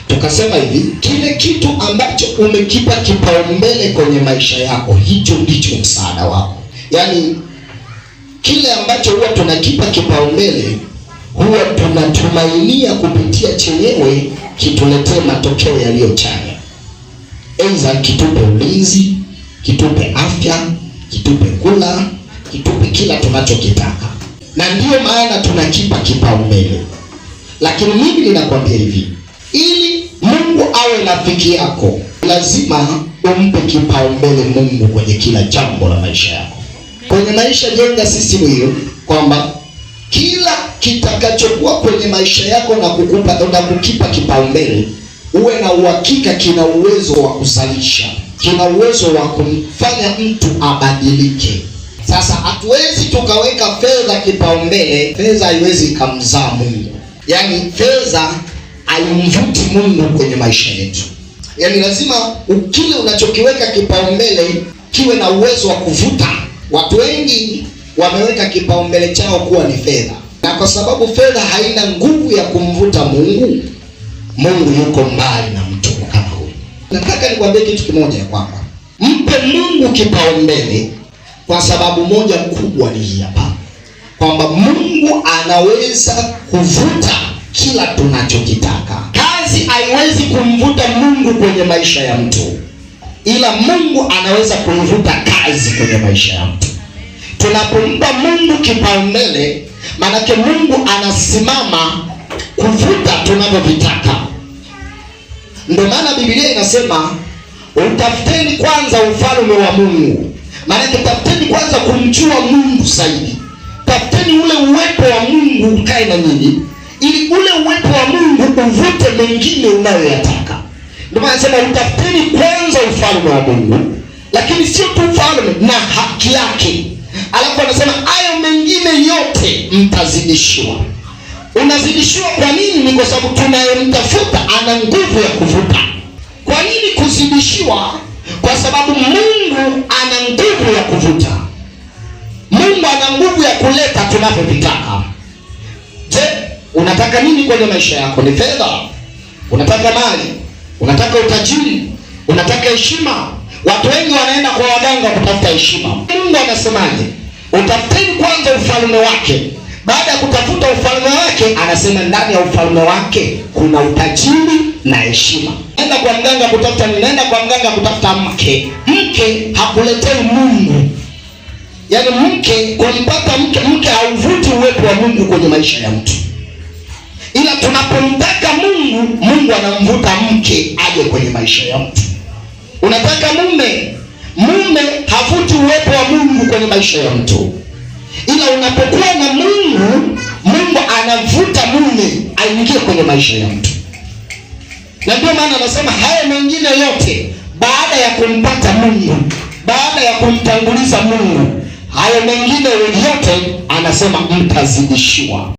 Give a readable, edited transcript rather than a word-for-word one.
Tukasema hivi, kile kitu ambacho umekipa kipaumbele kwenye maisha yako, hicho ndicho msaada wako. Yaani kile ambacho huwa tunakipa kipaumbele, huwa tunatumainia kupitia chenyewe kituletee matokeo yaliyo chanya. Aidha kitupe ulinzi, kitupe afya, kitupe kula, kitupe kila tunachokitaka. Na ndiyo maana tunakipa kipaumbele. Lakini mimi ninakwambia hivi, ili Mungu awe rafiki yako, lazima umpe kipaumbele Mungu kwenye kila jambo la maisha yako. Kwenye maisha jenga system hiyo kwamba kila kitakachokuwa kwenye maisha yako na kukipa kipaumbele, uwe na uhakika kina uwezo wa kusalisha, kina uwezo wa kumfanya mtu abadilike. Sasa hatuwezi tukaweka fedha kipaumbele, fedha haiwezi kumzaa Mungu. Yaani fedha haimvuti Mungu kwenye maisha yetu. Yaani lazima kile unachokiweka kipaumbele kiwe na uwezo wa kuvuta. Watu wengi wameweka kipaumbele chao kuwa ni fedha, na kwa sababu fedha haina nguvu ya kumvuta Mungu, Mungu yuko mbali na mtu kama huyu. Nataka nikwambie kitu kimoja, ya kwamba mpe Mungu kipaumbele kwa sababu moja kubwa ni hii hapa, kwamba Mungu anaweza kuvuta kila tunachokitaka. Kazi haiwezi kumvuta Mungu kwenye maisha ya mtu, ila Mungu anaweza kuvuta kazi kwenye maisha ya mtu. Tunapompa Mungu kipaumbele, maanake Mungu anasimama kuvuta tunavyovitaka. Ndio maana Biblia inasema utafuteni kwanza ufalme wa Mungu. Maanake tafuteni kwanza kumjua Mungu zaidi. Tafuteni ule uwepo wa Mungu ukae na nyinyi, ili ule uwepo wa Mungu uvute mengine unayoyataka. Ndio maana nasema utafuteni kwanza ufalme wa Mungu, lakini sio tu ufalme na haki yake. Alafu anasema hayo mengine yote mtazidishiwa. Unazidishiwa kwa nini? Ni kwa sababu tunayemtafuta ana nguvu ya kuvuta. Kwa nini kuzidishiwa? Kwa sababu Mungu ana nguvu ya kuvuta. Mungu ana nguvu ya kuleta tunavyovitaka. Je, unataka nini kwenye maisha yako? Ni fedha? Unataka mali? Unataka utajiri? Unataka heshima? Watu wengi wanaenda kwa waganga kutafuta heshima. Mungu anasemaje? Utafuteni kwanza ufalme wake. Baada ya kutafuta ufalme wake, anasema ndani ya ufalme wake kuna utajiri na heshima. Nenda kwa mganga kutafuta nini? Nenda kwa mganga kutafuta mke. Mke hakuletei Mungu. Yaani kumpata mke hauvuti uwepo wa Mungu kwenye maisha ya mtu. Ila tunapomtaka Mungu anamvuta mke aje kwenye maisha ya mtu. Unataka mume havuti uwepo wa Mungu kwenye maisha ya mtu. Ila unapokuwa na Mungu anavuta mume aingie kwenye maisha ya mtu. Na ndio maana anasema haya mengine yote, baada ya kumpata Mungu, baada ya kumtanguliza Mungu, hayo mengine yote anasema mtazidishiwa.